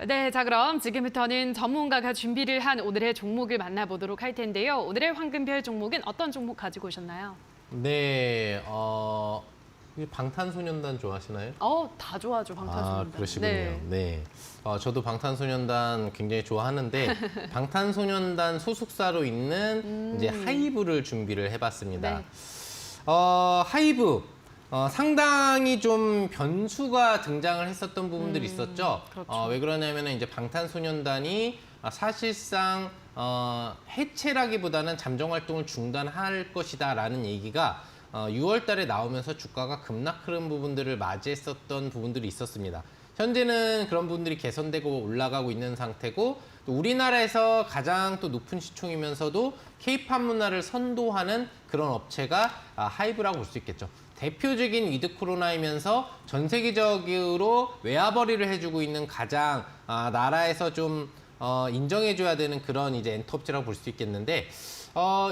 네, 자 그럼 지금부터는 전문가가 준비를 한 오늘의 종목을 만나보도록 할 텐데요. 오늘의 황금별 종목은 어떤 종목 가지고 오셨나요? 네, 방탄소년단 좋아하시나요? 다 좋아하죠, 방탄소년단. 그러시군요. 네. 네. 저도 방탄소년단 굉장히 좋아하는데 방탄소년단 소속사로 있는 이제 하이브를 준비를 해봤습니다. 네. 하이브 상당히 좀 변수가 등장을 했었던 부분들이 있었죠. 그렇죠. 왜 그러냐면 이제 방탄소년단이 사실상 해체라기보다는 잠정 활동을 중단할 것이다라는 얘기가 6월 달에 나오면서 주가가 급락 흐름 부분들을 맞이했었던 부분들이 있었습니다. 현재는 그런 부분들이 개선되고 올라가고 있는 상태고 또 우리나라에서 가장 또 높은 시총이면서도 K-팝 문화를 선도하는 그런 업체가 하이브라고 볼 수 있겠죠. 대표적인 위드 코로나이면서 전 세계적으로 외화벌이를 해주고 있는 가장 나라에서 좀 인정해줘야 되는 그런 이제 엔터업체라고 볼 수 있겠는데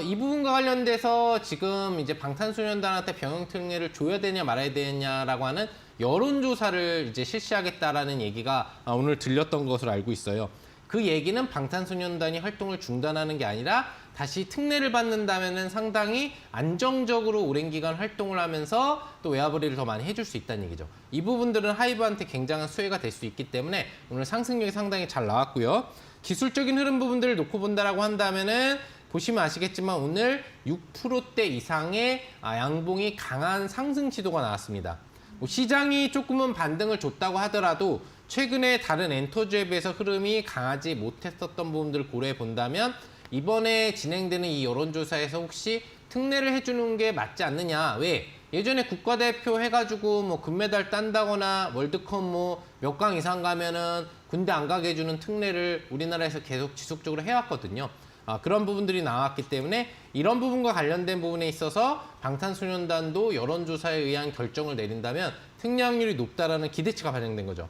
이 부분과 관련돼서 지금 이제 방탄소년단한테 병역 특례를 줘야 되냐 말아야 되냐라고 하는 여론조사를 이제 실시하겠다라는 얘기가 오늘 들렸던 것으로 알고 있어요. 그 얘기는 방탄소년단이 활동을 중단하는 게 아니라 다시 특례를 받는다면은 상당히 안정적으로 오랜 기간 활동을 하면서 또 외화벌이를 더 많이 해줄 수 있다는 얘기죠. 이 부분들은 하이브한테 굉장한 수혜가 될 수 있기 때문에 오늘 상승력이 상당히 잘 나왔고요. 기술적인 흐름 부분들을 놓고 본다라고 한다면은 보시면 아시겠지만 오늘 6%대 이상의 양봉이 강한 상승 시도가 나왔습니다. 시장이 조금은 반등을 줬다고 하더라도 최근에 다른 엔터주에 비해서 흐름이 강하지 못했었던 부분들을 고려해 본다면 이번에 진행되는 이 여론조사에서 혹시 특례를 해주는 게 맞지 않느냐. 왜? 예전에 국가대표 해가지고 뭐 금메달 딴다거나 월드컵 뭐 몇 강 이상 가면은 군대 안 가게 해주는 특례를 우리나라에서 계속 지속적으로 해왔거든요. 그런 부분들이 나왔기 때문에 이런 부분과 관련된 부분에 있어서 방탄소년단도 여론조사에 의한 결정을 내린다면 특례 확률이 높다라는 기대치가 반영된 거죠.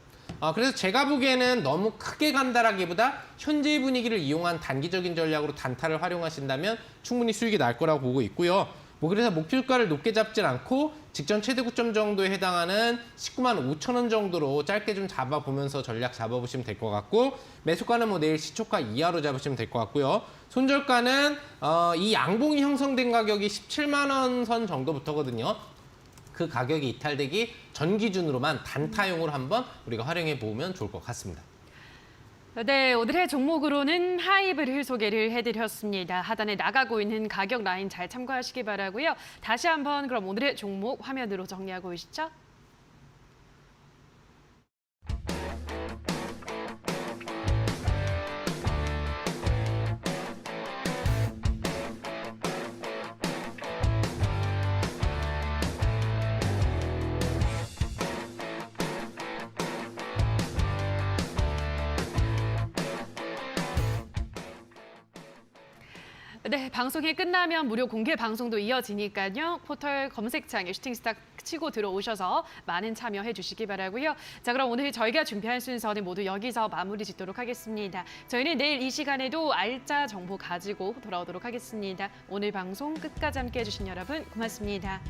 그래서 제가 보기에는 너무 크게 간다라기보다 현재의 분위기를 이용한 단기적인 전략으로 단타를 활용하신다면 충분히 수익이 날 거라고 보고 있고요. 그래서 목표가를 높게 잡진 않고 직전 최대 고점 정도에 해당하는 19만 5천 원 정도로 짧게 좀 잡아보면서 전략 잡아보시면 될 것 같고 매수가는 내일 시초가 이하로 잡으시면 될 것 같고요. 손절가는 이 양봉이 형성된 가격이 17만 원 선 정도부터거든요. 그 가격이 이탈되기 전 기준으로만 단타용으로 한번 우리가 활용해 보면 좋을 것 같습니다. 네, 오늘의 종목으로는 하이브를 소개를 해드렸습니다. 하단에 나가고 있는 가격 라인 잘 참고하시기 바라고요. 다시 한번 그럼 오늘의 종목 화면으로 정리하고 오시죠. 네, 방송이 끝나면 무료 공개 방송도 이어지니까요. 포털 검색창에 슈팅스타 치고 들어오셔서 많은 참여해 주시기 바라고요. 자, 그럼 오늘 저희가 준비한 순서는 모두 여기서 마무리 짓도록 하겠습니다. 저희는 내일 이 시간에도 알짜 정보 가지고 돌아오도록 하겠습니다. 오늘 방송 끝까지 함께해 주신 여러분 고맙습니다.